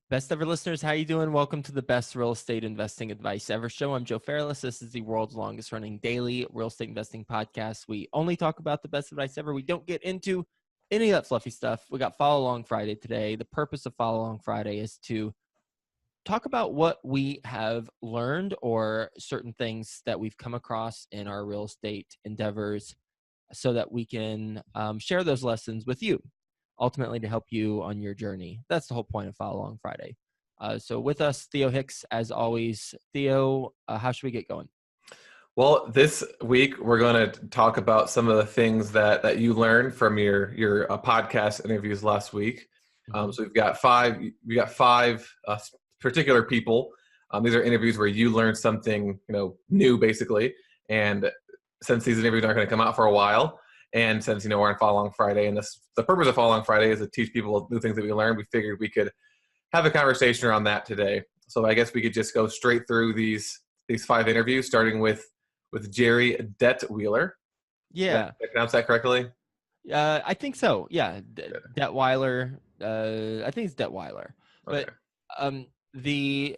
Best ever listeners, how you doing? Welcome to the best real estate investing advice ever show. I'm Joe Fairless. This is the world's longest running daily real estate investing podcast. We only talk about the best advice ever. We don't get into any of that fluffy stuff. We got Follow Along Friday today. The purpose of Follow Along Friday is to talk about what we have learned or certain things that we've come across in our real estate endeavors so that we can share those lessons with you, ultimately to help you on your journey. That's the whole point of Follow Along Friday. So with us, Theo Hicks, as always. Theo, how should we get going? Well, this week we're going to talk about some of the things that you learned from your podcast interviews last week. So we've got five particular people. These are interviews where you learned something new, basically. And since these interviews aren't going to come out for a while, and since we're on Follow Along Friday, and the purpose of Follow Along Friday is to teach people new things that we learned, we figured we could have a conversation around that today. So I guess we could just go straight through these five interviews, starting with Jerry Detweiler. Yeah. Did I pronounce that correctly? I think so. Yeah. Detweiler. I think it's Detweiler. Okay. But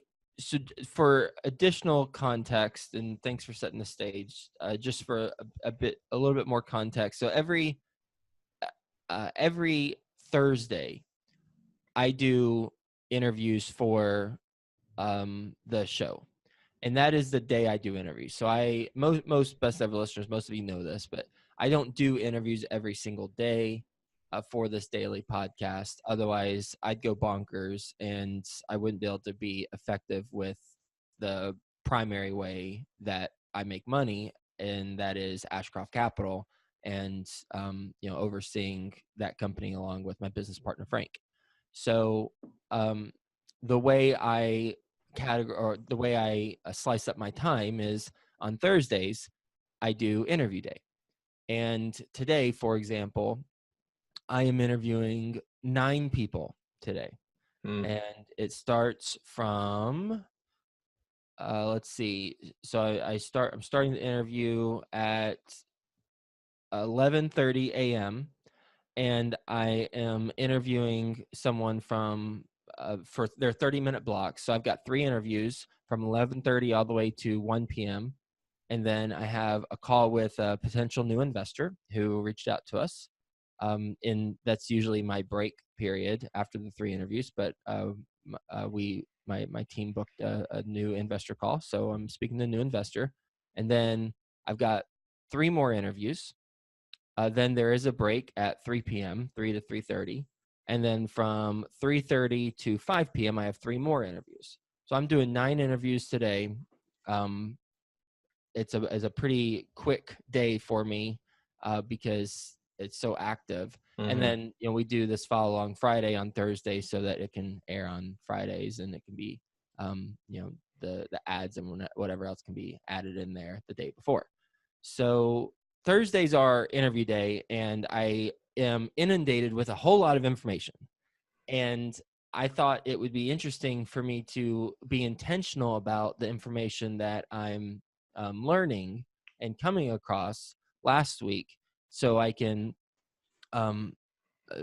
for additional context, and thanks for setting the stage, just for a little bit more context. So every Thursday, I do interviews for the show. And that is the day I do interviews. So most best ever listeners, most of you know this, but I don't do interviews every single day for this daily podcast. Otherwise, I'd go bonkers and I wouldn't be able to be effective with the primary way that I make money, and that is Ashcroft Capital, and overseeing that company along with my business partner Frank. So the way I slice up my time is on Thursdays, I do interview day. And today, for example, I am interviewing 9 people today. And it starts from, let's see. So I'm starting the interview at 11:30 a.m. and I am interviewing someone from for their 30-minute block. So I've got 3 interviews from 11:30 all the way to 1 p.m. And then I have a call with a potential new investor who reached out to us. And that's usually my break period after the 3 interviews. But my team booked a new investor call, so I'm speaking to a new investor. And then I've got 3 more interviews. Then there is a break at 3 p.m., 3 to 3:30. And then from 3:30 to 5 p.m., I have 3 more interviews. So I'm doing 9 interviews today. It's a pretty quick day for me because it's so active. Mm-hmm. And then, we do this Follow Along Friday on Thursday so that it can air on Fridays, and it can be, the ads and whatever else can be added in there the day before. So Thursdays are interview day, and I am inundated with a whole lot of information. And I thought it would be interesting for me to be intentional about the information that I'm learning and coming across last week, so I can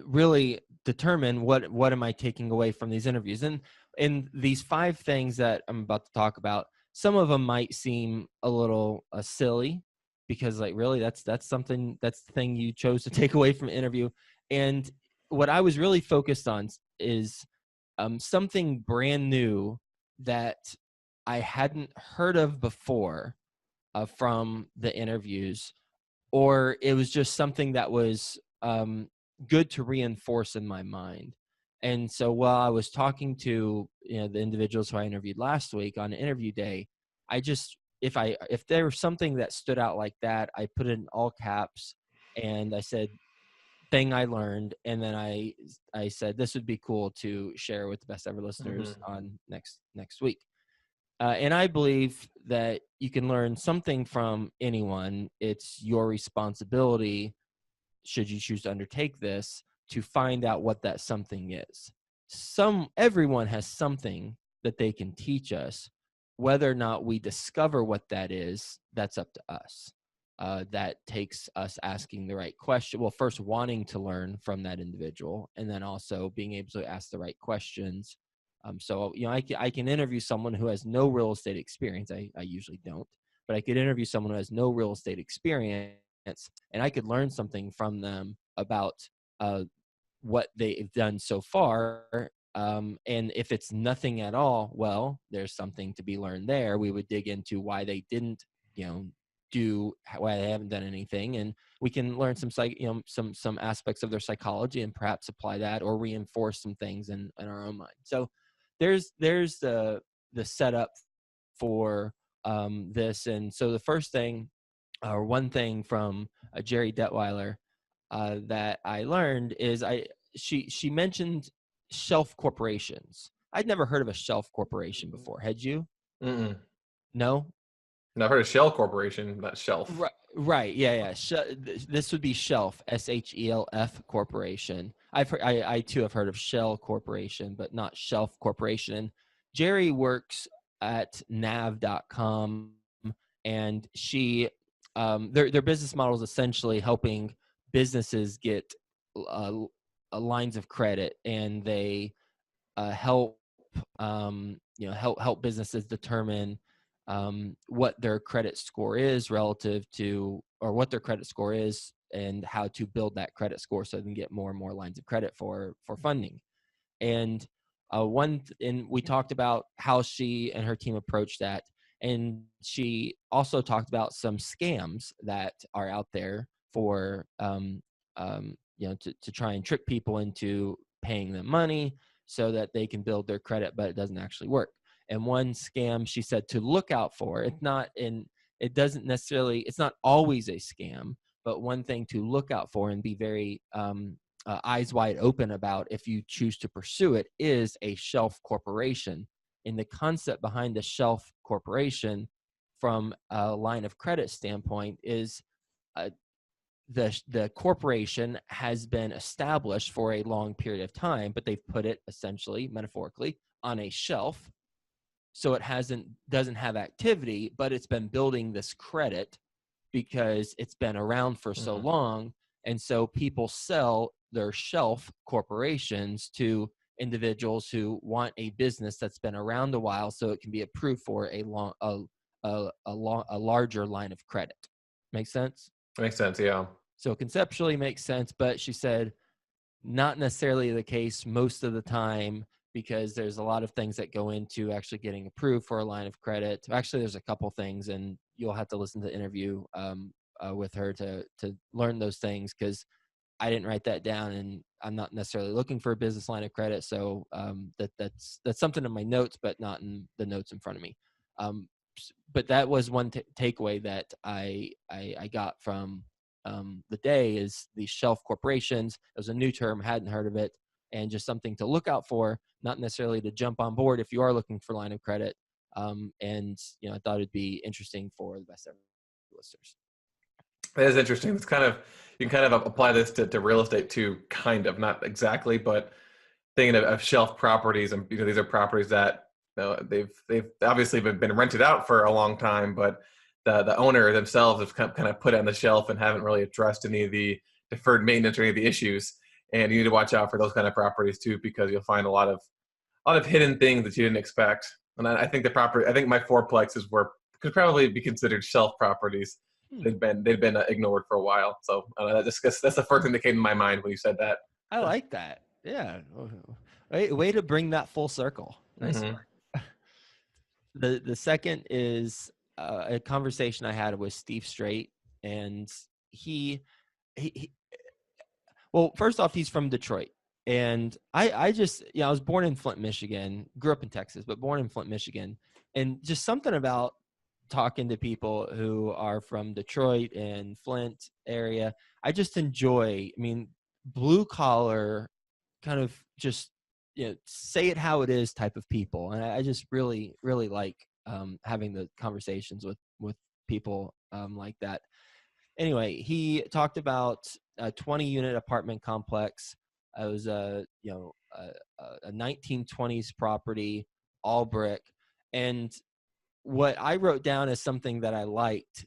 really determine what am I taking away from these interviews. And in these 5 things that I'm about to talk about, some of them might seem a little silly, because really that's the thing you chose to take away from an interview. And what I was really focused on is something brand new that I hadn't heard of before from the interviews, or it was just something that was good to reinforce in my mind. And so while I was talking to the individuals who I interviewed last week on interview day, I just, if there was something that stood out like that, I put it in all caps and I said, thing I learned. And then I said, this would be cool to share with the best ever listeners on next week. And I believe that you can learn something from anyone. It's your responsibility, should you choose to undertake this, to find out what that something is. Everyone has something that they can teach us. Whether or not we discover what that is, that's up to us. That takes us asking the right question. Well, first wanting to learn from that individual, and then also being able to ask the right questions So, I can interview someone who has no real estate experience. I usually don't, but I could interview someone who has no real estate experience, and I could learn something from them about what they've done so far. And if it's nothing at all, well, there's something to be learned there. We would dig into why they didn't, why they haven't done anything, and we can learn some aspects of their psychology and perhaps apply that or reinforce some things in our own mind. So there's the setup for this. And so the first thing, or one thing from Jerry Detweiler that I learned is she mentioned shelf corporations. I'd never heard of a shelf corporation before. Had you? Mm-mm. No? And I've heard of Shell Corporation, not Shelf. Right. Yeah. This would be Shelf, SHELF Corporation. I too have heard of Shell Corporation, but not Shelf Corporation. And Jerry works at nav.com, and their business model is essentially helping businesses get lines of credit, and they help help businesses determine what their credit score is relative to, or what their credit score is, and how to build that credit score so they can get more and more lines of credit for funding. And and we talked about how she and her team approach that. And she also talked about some scams that are out there for, to try and trick people into paying them money so that they can build their credit, but it doesn't actually work. And one scam she said to look out for, it's not always a scam, but one thing to look out for and be very eyes wide open about if you choose to pursue it, is a shelf corporation. And the concept behind the shelf corporation from a line of credit standpoint is the corporation has been established for a long period of time, but they've put it essentially, metaphorically, on a shelf. So it doesn't have activity, but it's been building this credit because it's been around for so long. And so people sell their shelf corporations to individuals who want a business that's been around a while, so it can be approved for a larger line of credit. Make sense? Makes sense, yeah. So conceptually makes sense, but she said not necessarily the case most of the time, because there's a lot of things that go into actually getting approved for a line of credit. Actually, there's a couple things, and you'll have to listen to the interview with her to learn those things, because I didn't write that down, and I'm not necessarily looking for a business line of credit. So that's something in my notes, but not in the notes in front of me. But that was one takeaway that I got from the day, is these shelf corporations. It was a new term, hadn't heard of it, and just something to look out for, not necessarily to jump on board if you are looking for line of credit. And I thought it'd be interesting for the best ever listeners. That is interesting. It's you can kind of apply this to real estate too, kind of, not exactly, but thinking of shelf properties, and these are properties that they've obviously been rented out for a long time, but the owner themselves have kind of put it on the shelf and haven't really addressed any of the deferred maintenance or any of the issues. And you need to watch out for those kind of properties too, because you'll find a lot of hidden things that you didn't expect. And I think my fourplexes could probably be considered shelf properties. They've been ignored for a while. So that's the first thing that came to my mind when you said that. I like that. Yeah. Way to bring that full circle. Nice. The second is a conversation I had with Steve Straight, and he well, first off, he's from Detroit, and I just I was born in Flint, Michigan, grew up in Texas, but born in Flint, Michigan, and just something about talking to people who are from Detroit and Flint area, I just enjoy. I mean, blue collar, kind of just say it how it is type of people, and I just really like having the conversations with people like that. Anyway, he talked about a 20-unit apartment complex. It was a 1920s property, all brick, and what I wrote down as something that I liked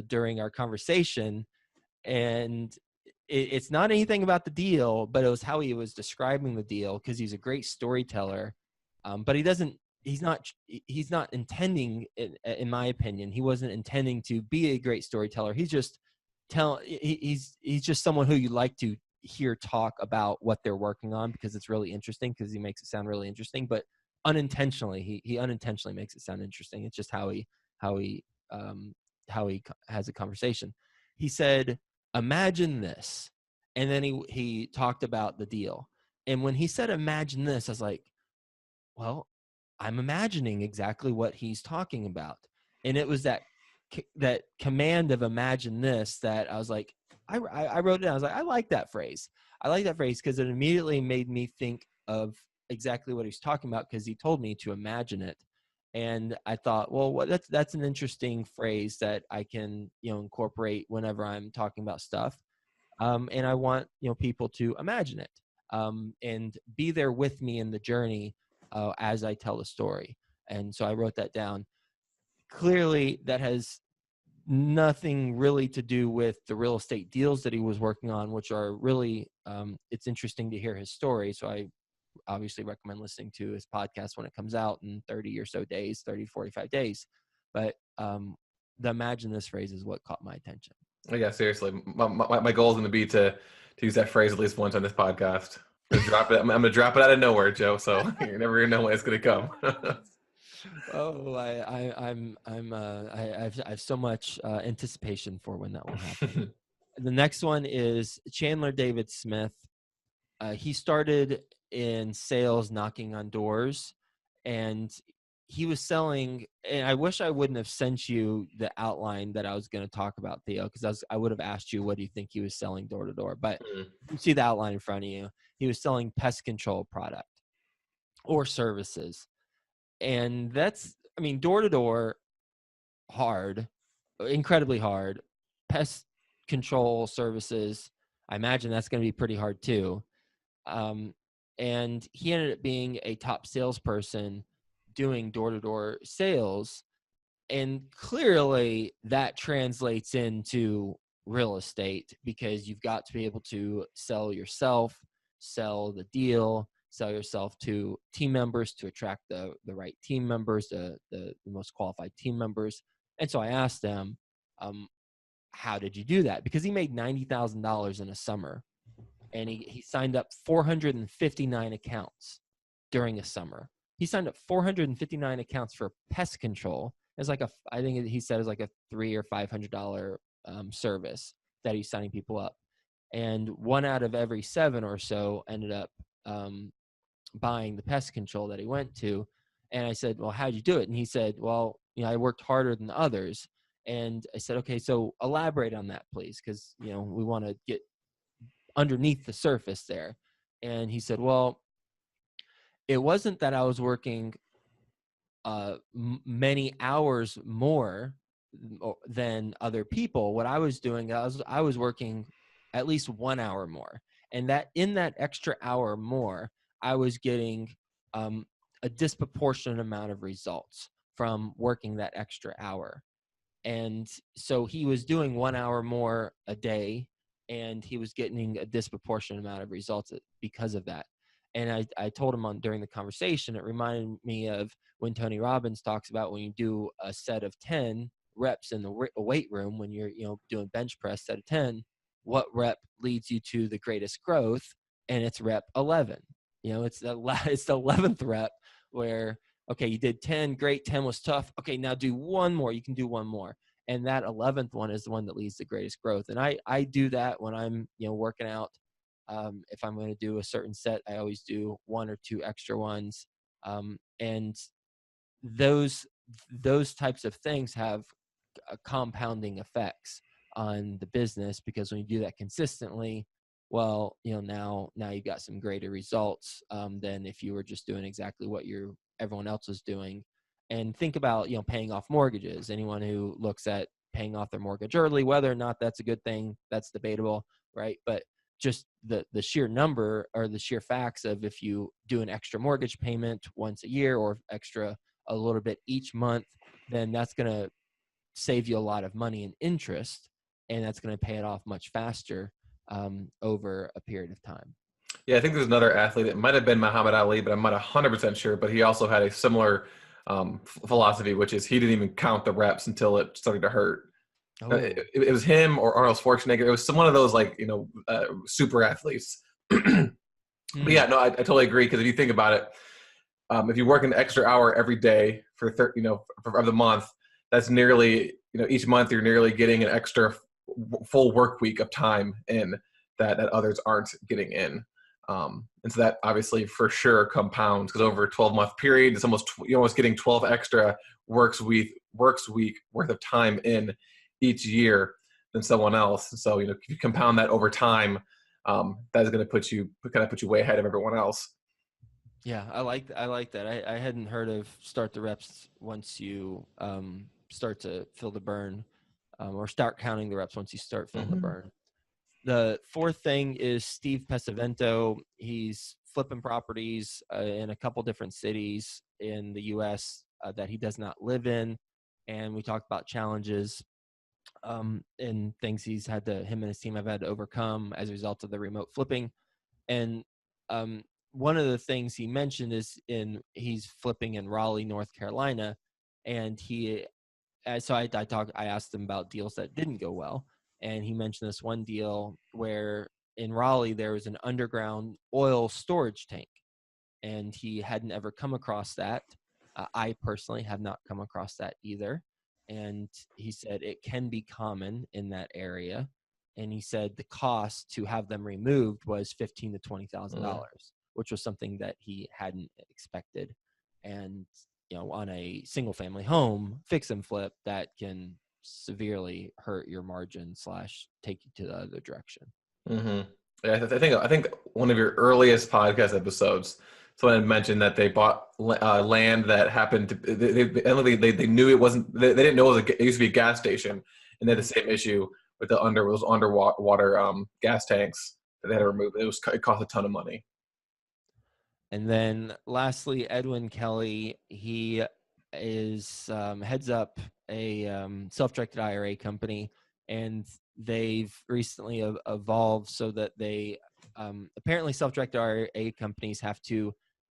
during our conversation, and it's not anything about the deal, but it was how he was describing the deal, because he's a great storyteller. But he's not intending, in my opinion, he wasn't intending to be a great storyteller. He's just he's just someone who you like to hear talk about what they're working on, because it's really interesting, because he makes it sound really interesting, but unintentionally, he unintentionally makes it sound interesting. It's just how he has a conversation. He said, imagine this. And then he talked about the deal. And when he said, imagine this, I was like, well, I'm imagining exactly what he's talking about. And it was that command of imagine this that I was like, I wrote it down. I was like, I like that phrase. I like that phrase because it immediately made me think of exactly what he's talking about, because he told me to imagine it. And I thought, well, that's an interesting phrase that I can, incorporate whenever I'm talking about stuff. And I want, people to imagine it, and be there with me in the journey as I tell the story. And so I wrote that down. Clearly, that has nothing really to do with the real estate deals that he was working on, which are really, it's interesting to hear his story. So I obviously recommend listening to his podcast when it comes out in 30 or so days, 30, 45 days. But the imagine this phrase is what caught my attention. Yeah, seriously. My goal is going to be to use that phrase at least once on this podcast. I'm going to drop it out of nowhere, Joe. So you're never going to know when it's going to come. Oh, I have so much anticipation for when that will happen. The next one is Chandler David Smith. He started in sales, knocking on doors, and he was selling. And I wish I wouldn't have sent you the outline that I was going to talk about, Theo, because I would have asked you, what do you think he was selling door to door? But you see the outline in front of you. He was selling pest control product or services. And that's, door to door, hard, incredibly hard. Pest control services, I imagine that's going to be pretty hard too. And he ended up being a top salesperson doing door to door sales. And clearly that translates into real estate, because you've got to be able to sell yourself, sell the deal, sell yourself to team members to attract the right team members, the most qualified team members. And so I asked them, how did you do that? Because he made $90,000 in a summer, and he signed up 459 accounts during a summer. He signed up 459 accounts for pest control. It's like I think he said it was like a $300 or $500 service that he's signing people up. And 1 out of every 7 or so ended up buying the pest control that he went to. And I said, well, how'd you do it? And he said, well, I worked harder than others. And I said, okay, so elaborate on that, please, because, we want to get underneath the surface there. And he said, well, it wasn't that I was working many hours more than other people. What I was doing, I was working at least 1 hour more. And that in that extra hour more, I was getting a disproportionate amount of results from working that extra hour. And so he was doing 1 hour more a day, and he was getting a disproportionate amount of results because of that. And I told him during the conversation, it reminded me of when Tony Robbins talks about when you do a set of 10 reps in the weight room, when you're doing bench press set of 10, what rep leads you to the greatest growth? And it's rep 11. It's the 11th rep where, okay, you did 10, great, 10 was tough. Okay, now do one more. You can do one more. And that 11th one is the one that leads to greatest growth. And I do that when I'm, working out. If I'm going to do a certain set, I always do 1 or 2 extra ones. And those types of things have compounding effects on the business, because when you do that consistently, well, now you've got some greater results than if you were just doing exactly what everyone else was doing. And think about, paying off mortgages. Anyone who looks at paying off their mortgage early, whether or not that's a good thing, that's debatable, right? But just the sheer number, or the sheer facts of, if you do an extra mortgage payment once a year, or extra a little bit each month, then that's going to save you a lot of money in interest, and that's going to pay it off much faster over a period of time. Yeah, I think there's another athlete. It might have been Muhammad Ali, but I'm not 100% sure. But he also had a similar philosophy, which is he didn't even count the reps until it started to hurt. Oh. It was him or Arnold Schwarzenegger. It was one of those super athletes. But Hmm. yeah, no, I totally agree, because if you think about it, if you work an extra hour every day for for the month, that's nearly, each month you're nearly getting an extra full work week of time in that others aren't getting in. And so that obviously for sure compounds, because over a 12-month period, you're almost getting 12 extra works week worth of time in each year than someone else. So if you compound that over time, that is going to put you way ahead of everyone else. Yeah, I like that. I hadn't heard of start the reps once you start to feel the burn, or start counting the reps once you start feeling the Mm-hmm. burn. The fourth thing is Steve Pesavento. He's flipping properties in a couple different cities in the U.S. That he does not live in, and we talked about challenges and things him and his team have had to overcome as a result of the remote flipping. And one of the things he mentioned is he's flipping in Raleigh, North Carolina, and I asked him about deals that didn't go well, and he mentioned this one deal where in Raleigh there was an underground oil storage tank, and he hadn't ever come across that. I personally have not come across that either, and he said it can be common in that area, and he said the cost to have them removed was $15,000 to $20,000, which was something that he hadn't expected. And on a single family home fix and flip, that can severely hurt your margin / take you to the other direction. Mm-hmm. Yeah, I think one of your earliest podcast episodes, someone had mentioned that they bought land that happened to they knew it wasn't, they didn't know it used to be a gas station, and they had the same issue with those underwater gas tanks that they had to remove. It cost a ton of money. And then lastly, Edwin Kelly, he heads up a self-directed IRA company, and they've recently evolved so that they apparently self-directed IRA companies have to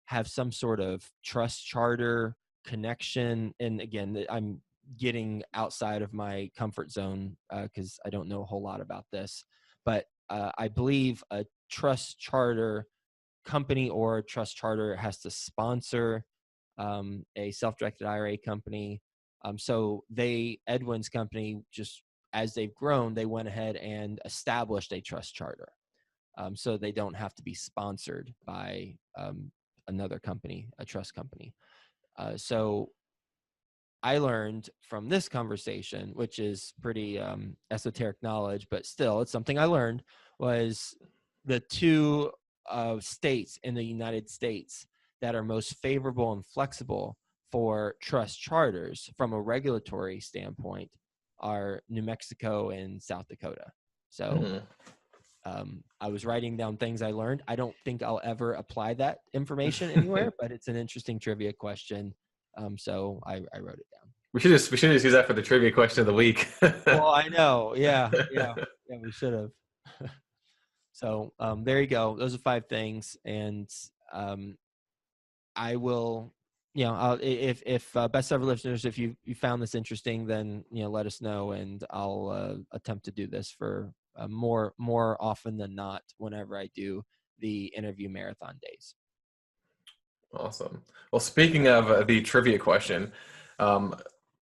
have some sort of trust charter connection. And again, I'm getting outside of my comfort zone because I don't know a whole lot about this, but I believe a trust charter company or trust charter has to sponsor a self-directed IRA company. So Edwin's company, just as they've grown, they went ahead and established a trust charter. So they don't have to be sponsored by another company, a trust company. So I learned from this conversation, which is pretty esoteric knowledge, but still it's something I learned, was the two states in the United States that are most favorable and flexible for trust charters from a regulatory standpoint are New Mexico and South Dakota. So I was writing down things I learned. I don't think I'll ever apply that information anywhere, but it's an interesting trivia question. So I wrote it down. We should just use that for the trivia question of the week. Well, I know. Yeah, we should have. So there you go. Those are 5 things, and I will. If bestseller listeners, if you found this interesting, then let us know, and I'll attempt to do this for more often than not whenever I do the interview marathon days. Awesome. Well, speaking of the trivia question,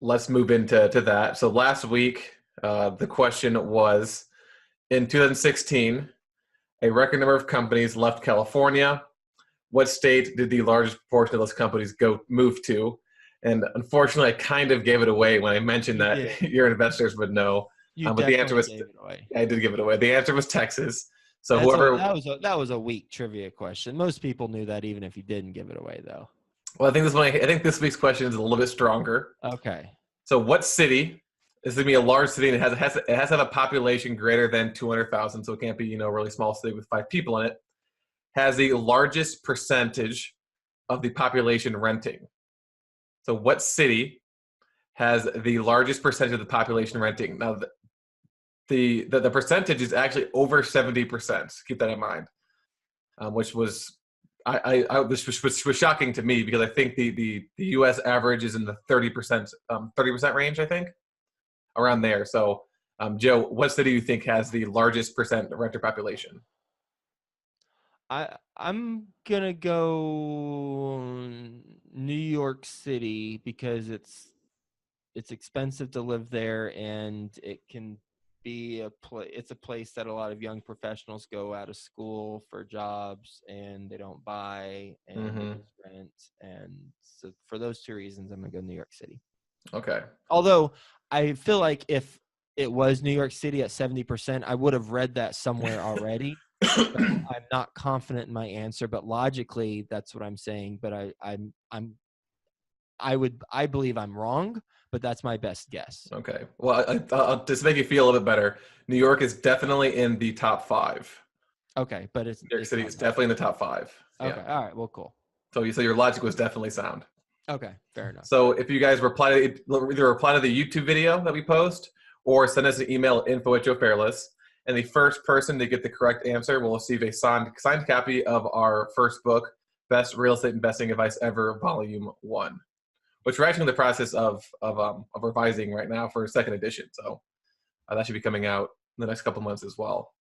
let's move into that. So last week, the question was, in 2016, a record number of companies left California. What state did the largest proportion of those companies move to? And unfortunately, I kind of gave it away when I mentioned that your investors would know. But the answer was, gave it away. I did give it away. The answer was Texas. So that was a weak trivia question. Most people knew that, even if you didn't give it away, though. Well, I think this week's question is a little bit stronger. Okay. So, what city? This is gonna be a large city, and it has to have a population greater than 200,000. So it can't be a really small city with 5 people in it. Has the largest percentage of the population renting. So, what city has the largest percentage of the population renting? Now, the percentage is actually over 70%. Keep that in mind. which was was shocking to me because I think the U.S. average is in the 30% range, I think, around there. So, Joe, what city do you think has the largest percent renter population? I'm gonna go New York City because it's expensive to live there, and it can be it's a place that a lot of young professionals go out of school for jobs, and they don't buy, and they Mm-hmm. just rent. And so for those two reasons, I'm gonna go New York City. Okay. Although I feel like if it was New York City at 70%, I would have read that somewhere already. So I'm not confident in my answer, but logically that's what I'm saying. But I believe I'm wrong, but that's my best guess. Okay. Well, I'll just make you feel a little bit better. New York is definitely in the top 5. Okay, but New York City not is definitely in the top 5. okay. Yeah. All right. Well, cool. So your logic was definitely sound. Okay, fair enough. So if you guys either reply to the YouTube video that we post or send us an email, info@Fairless, and the first person to get the correct answer will receive a signed copy of our first book, Best Real Estate Investing Advice Ever, Volume 1, which we're actually in the process of revising right now for a second edition. So that should be coming out in the next couple months as well.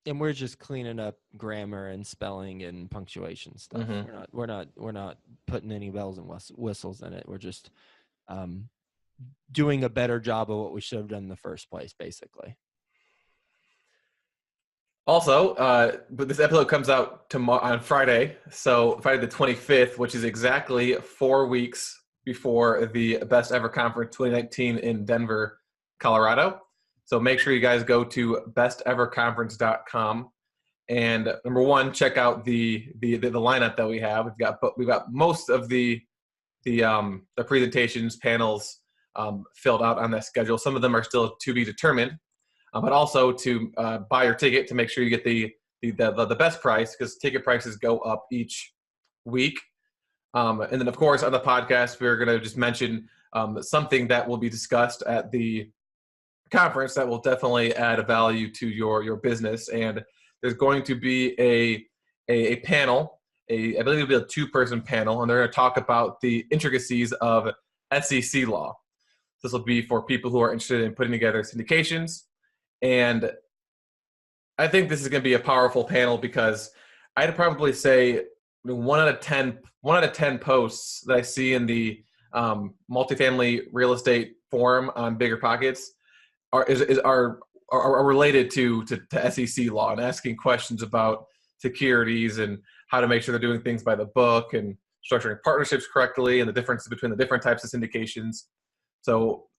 And we're just cleaning up grammar and spelling and punctuation stuff. Mm-hmm. We're not putting any bells and whistles in it. We're just doing a better job of what we should have done in the first place, basically. Also, but this episode comes out on Friday, so Friday the 25th, which is exactly 4 weeks before the Best Ever Conference 2019 in Denver, Colorado. So make sure you guys go to besteverconference.com and number one, check out the lineup that we have. We've got most of the presentations, panels filled out on that schedule. Some of them are still to be determined. But also to buy your ticket to make sure you get the best price, because ticket prices go up each week. And then, of course, on the podcast, we're going to just mention something that will be discussed at the conference that will definitely add a value to your business. And there's going to be a panel, I believe it'll be a 2-person panel, and they're going to talk about the intricacies of SEC law. This will be for people who are interested in putting together syndications. And I think this is going to be a powerful panel because I'd probably say 1 out of 10 posts that I see in the multifamily real estate forum on Bigger Pockets are related to SEC law and asking questions about securities and how to make sure they're doing things by the book and structuring partnerships correctly and the difference between the different types of syndications. So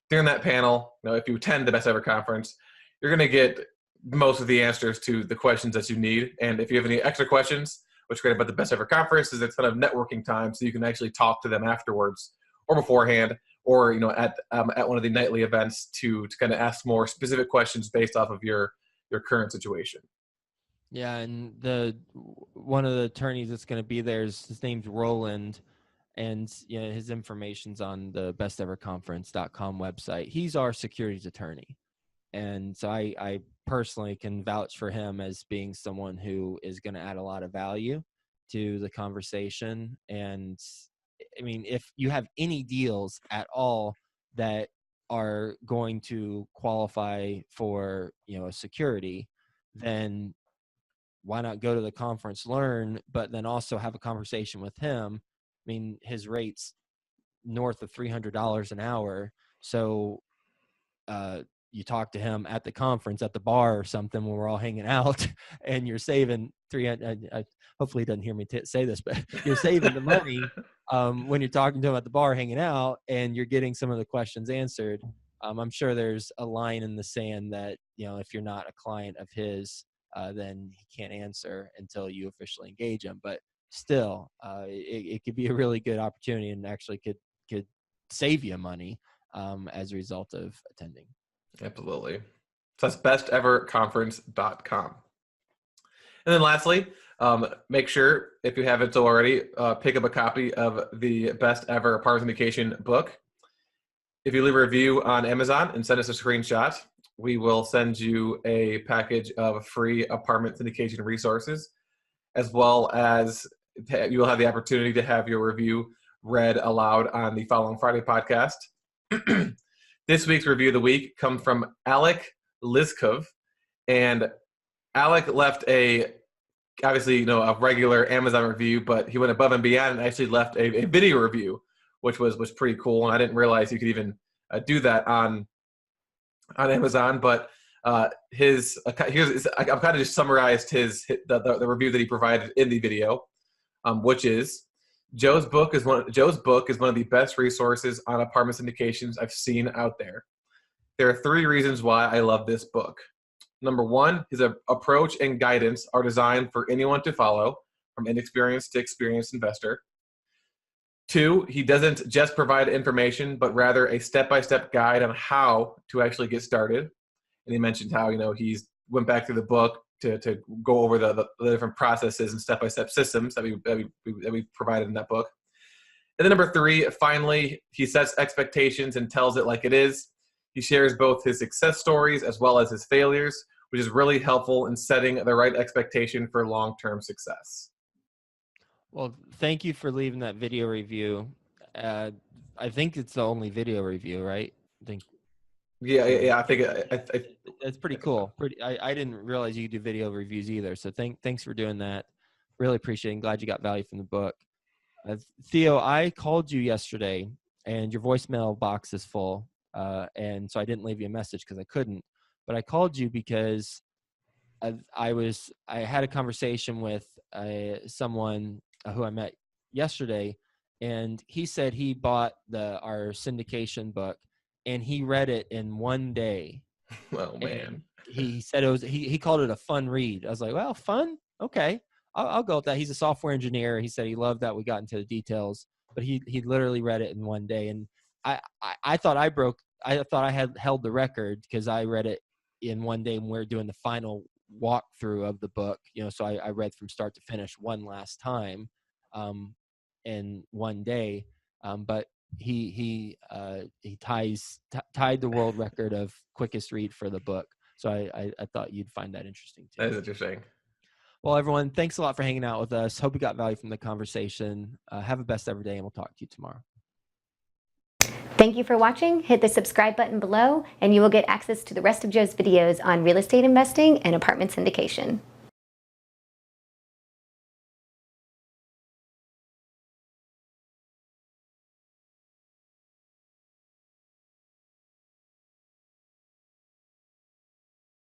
during that panel, if you attend the Best Ever Conference, you're going to get most of the answers to the questions that you need. And if you have any extra questions, what's great about the Best Ever Conference is it's kind of networking time, so you can actually talk to them afterwards or beforehand, or at one of the nightly events to kind of ask more specific questions based off of your current situation. Yeah, and one of the attorneys that's going to be there his name's Roland, and his information's on the besteverconference.com website. He's our securities attorney. And so I personally can vouch for him as being someone who is going to add a lot of value to the conversation. And I mean, if you have any deals at all that are going to qualify for, a security, then why not go to the conference, learn, but then also have a conversation with him. I mean, his rate's north of $300 an hour. So, you talk to him at the conference, at the bar or something when we're all hanging out, and you're saving $300. Hopefully he doesn't hear me say this, but you're saving the money when you're talking to him at the bar, hanging out, and you're getting some of the questions answered. I'm sure there's a line in the sand that, if you're not a client of his, then he can't answer until you officially engage him. But still, it could be a really good opportunity and actually could save you money as a result of attending. Absolutely. So that's besteverconference.com. And then lastly, make sure, if you haven't already, pick up a copy of the Best Ever Apartment Syndication book. If you leave a review on Amazon and send us a screenshot, we will send you a package of free apartment syndication resources. as well as you will have the opportunity to have your review read aloud on the Following Friday podcast. This week's review of the week comes from Alec Liskov, and Alec left obviously, a regular Amazon review, but he went above and beyond and actually left a video review, which was pretty cool. And I didn't realize you could even do that on Amazon. But I've kind of just summarized the review that he provided in the video, which is Joe's book is one of the best resources on apartment syndications I've seen out there. There are 3 reasons why I love this book. Number 1, his approach and guidance are designed for anyone to follow, from inexperienced to experienced investor. 2, he doesn't just provide information, but rather a step-by-step guide on how to actually get started. And he mentioned how, he's went back through the book to go over the different processes and step-by-step systems that we provided in that book. And then number 3, finally, he sets expectations and tells it like it is. He shares both his success stories as well as his failures, which is really helpful in setting the right expectation for long-term success. Well, thank you for leaving that video review. I think it's the only video review, right? I think. Yeah. I think it's pretty cool. I didn't realize you could do video reviews either. So thanks for doing that. Really appreciate it. I'm glad you got value from the book. Theo, I called you yesterday, and your voicemail box is full. And so I didn't leave you a message because I couldn't, but I called you because I had a conversation with someone who I met yesterday, and he said he bought our syndication book and he read it in one day. Oh man. He said he called it a fun read. I was like, well, fun. Okay. I'll go with that. He's a software engineer. He said he loved that we got into the details, but he literally read it in one day. And I thought I had held the record because I read it in one day when we were doing the final walkthrough of the book, so I read from start to finish one last time in one day. But he tied the world record of quickest read for the book. So I thought you'd find that interesting too. That is interesting. Well, everyone, thanks a lot for hanging out with us. Hope you got value from the conversation. Have a best ever day, and we'll talk to you tomorrow. Thank you for watching. Hit the subscribe button below, and you will get access to the rest of Joe's videos on real estate investing and apartment syndication.